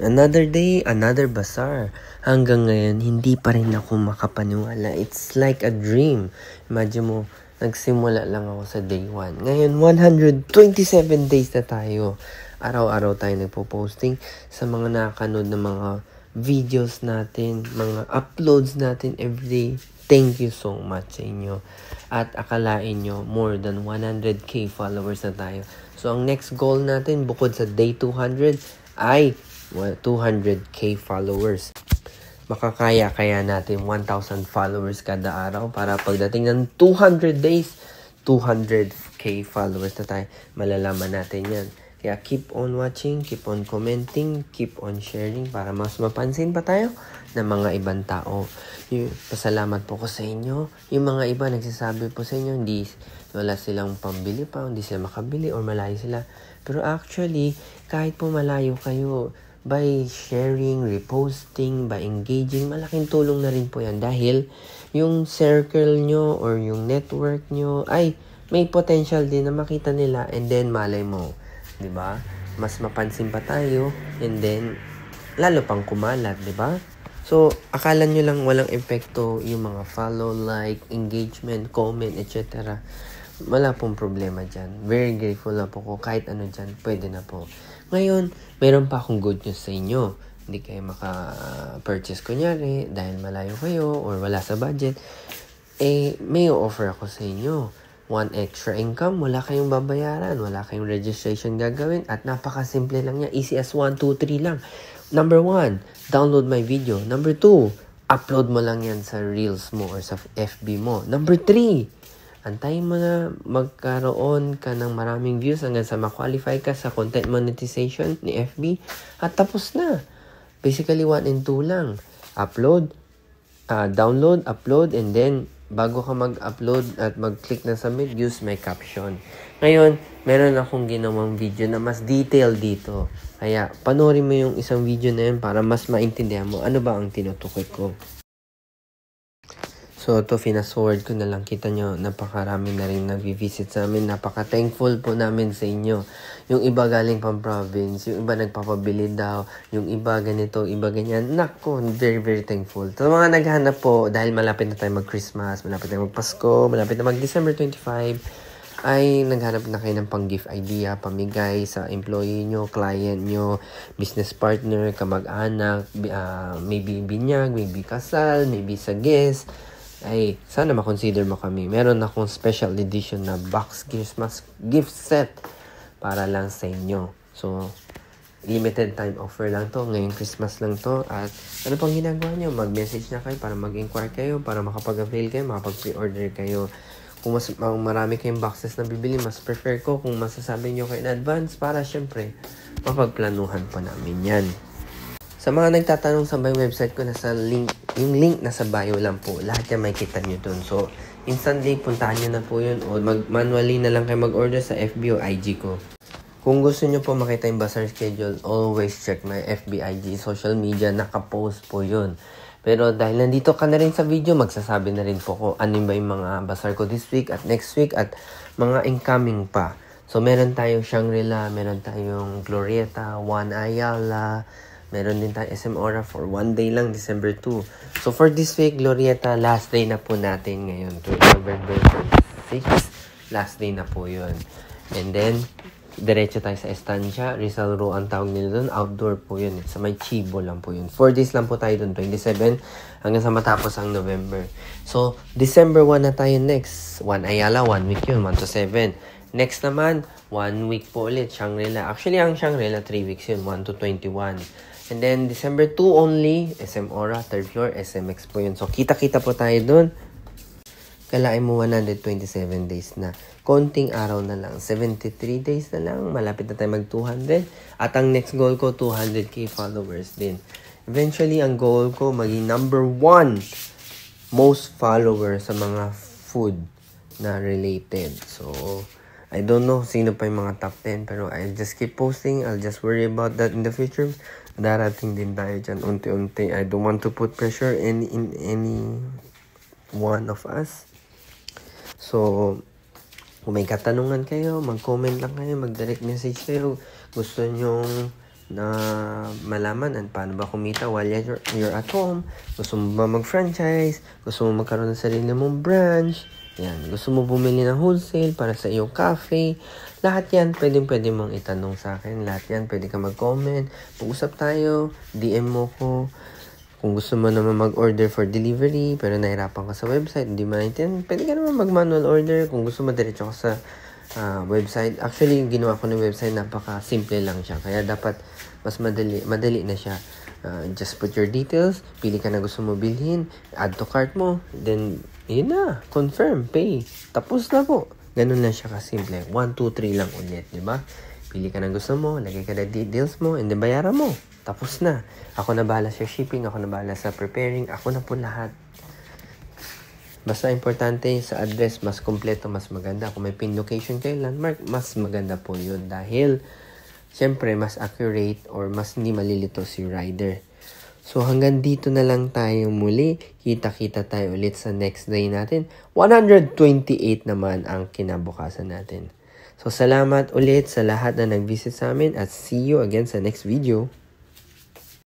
Another day, another bazaar. Hanggang ngayon, hindi pa rin ako makapaniwala. It's like a dream. Imagine mo, nagsimula lang ako sa day 1. Ngayon, 127 days na tayo. Araw-araw tayo nagpo-posting sa mga nakakanood na mga videos natin, mga uploads natin everyday. Thank you so much sa inyo. At akalain nyo, more than 100k followers na tayo. So, ang next goal natin, bukod sa day 200, ay 200k followers. Makakaya kaya natin 1,000 followers kada araw para pagdating ng 200 days, 200k followers na tayo. Malalaman natin yan. Kaya keep on watching, keep on commenting, keep on sharing para mas mapansin pa tayo ng mga ibang tao. Pasalamat po ko sa inyo. Yung mga iba nagsasabi po sa inyo, wala silang pambili pa, hindi sila makabili or malayo sila. Pero actually, kahit po malayo kayo, by sharing, reposting, by engaging, malaking tulong na rin po yan. Dahil yung circle nyo or yung network nyo ay may potential din na makita nila and then malay mo. Diba? Mas mapansin pa tayo and then lalo pang kumalat, diba? So, akala nyo lang walang epekto yung mga follow, like, engagement, comment, etc. Wala pong problema dyan. Very grateful na po ko. Kahit ano dyan, pwede na po. Ngayon, mayroon pa akong good news sa inyo. Hindi kayo maka-purchase kunyari dahil malayo kayo or wala sa budget. May offer ako sa inyo. 1 extra income, wala kayong babayaran, wala kayong registration gagawin at napakasimple lang niya. Easy as 1, 2, 3 lang. Number 1, download my video. Number 2, upload mo lang yan sa Reels mo or sa FB mo. Number 3, antayin mo na magkaroon ka ng maraming views hanggang sa ma-qualify ka sa content monetization ni FB at tapos na. Basically, 1 and 2 lang. Download, upload, and then bago ka mag-upload at mag-click na submit, use my caption. Ngayon, meron akong ginawang video na mas detailed dito. Kaya, panoorin mo yung isang video na yun para mas maintindihan mo ano ba ang tinutukoy ko. So, ito, fina-forward ko na lang. Kita nyo, napakarami na rin nag-visit sa amin. Napaka-thankful po namin sa inyo. Yung iba galing pang province, yung iba nagpapabili daw, yung iba ganito, iba ganyan. Nako, very, very thankful. So, mga naghanap po, dahil malapit na tayo mag-Christmas, malapit na mag-Pasko, malapit na mag-December 25, ay naghanap na kayo ng pang-gift idea, pamigay sa employee nyo, client nyo, business partner, kamag-anak, maybe binyag, maybe kasal, maybe sa guest. Ay, sana makonsider mo kami. Meron akong special edition na box Christmas gift set para lang sa inyo. So, limited time offer lang to. Ngayong Christmas lang to. At ano pang ginagawa nyo? Mag-message na kayo para mag-inquire kayo, para makapag-avail kayo, makapag-pre-order kayo. Kung marami kayong boxes na bibili, mas prefer ko kung masasabi nyo kayo in advance para syempre, mapagplanuhan pa namin yan. Sa mga nagtatanong sa my website ko, nasa link, yung link nasa bio lang po. Lahat yan makikita nyo dun. So, instantly, puntahan nyo na po yun o manually na lang kayo mag-order sa FB o IG ko. Kung gusto nyo po makita yung bazaar schedule, always check my FB, IG, social media. Nakapost po yun. Pero dahil nandito ka na rin sa video, magsasabi na rin po ko ano ba yung mga bazaar ko this week at next week at mga incoming pa. So, meron tayong Shangri-La, meron tayong Glorieta, One Ayala, meron din tayong SM Aura for 1 day lang, December 2. So, for this week, Glorieta, last day na po natin ngayon. November 26, last day na po yun. And then, diretso tayo sa Estancia. Rizal Row ang tawag nila doon. Outdoor po yun. Sa may Chibo lang po yun. 4 days lang po tayo doon. 27 hanggang sa matapos ang November. So, December 1 na tayo next. 1 Ayala, 1 week yun. 1 to 7. Next naman, 1 week po ulit. Shangri-La. Actually, ang Shangri-La, 3 weeks yun. 1 to 21. And then, December 2 only, SM Aura, 3rd floor, SMX po yun. So, kita-kita po tayo dun. Kalain mo 127 days na. Konting araw na lang. 73 days na lang. Malapit na tayo mag-200. At ang next goal ko, 200k followers din. Eventually, ang goal ko, maging number 1 most followers sa mga food na related. So, I don't know sino pa yung mga top 10. Pero I'll just keep posting. I'll just worry about that in the future. Darating din tayo dyan unti-unti. I don't want to put pressure in any one of us. So, kung may katanungan kayo, mag-comment lang kayo, mag-direct message kayo. Gusto nyong na malaman paano ba kumita while you're at home. Gusto mo ba mag-franchise? Gusto mo magkaroon ng sarili mong branch? Yan. Gusto mo bumili ng wholesale para sa iyong cafe? Lahat yan, pwede mong itanong sa akin. Lahat yan, pwede ka mag-comment. Pag-usap tayo, DM mo ko. Kung gusto mo naman mag-order for delivery, pero nahirapan ka sa website, hindi maintindihan, pwede ka naman mag-manual order. Kung gusto mo, diretso ka sa website. Actually, yung ginawa ko ng website, napaka-simple lang siya. Kaya dapat mas madali na siya. Just put your details, pili ka na gusto mo bilhin, add to cart mo, then, yun na, confirm, pay. Tapos na po. Ganun lang siya kasimple. 1, 2, 3 lang ulit, di ba? Pili ka na gusto mo, lagay ka na details mo, and then bayaran mo. Tapos na. Ako na bahala sa shipping, ako na bahala sa preparing, ako na po lahat. Basta importante sa address, mas kompleto, mas maganda. Kung may pin location kayo, landmark, mas maganda po yun. Dahil, syempre, mas accurate or mas hindi malilito si rider. So, hanggang dito na lang tayo muli. Kita-kita tayo ulit sa next day natin. 128 naman ang kinabukasan natin. So, salamat ulit sa lahat na nag-visit sa amin at see you again sa next video.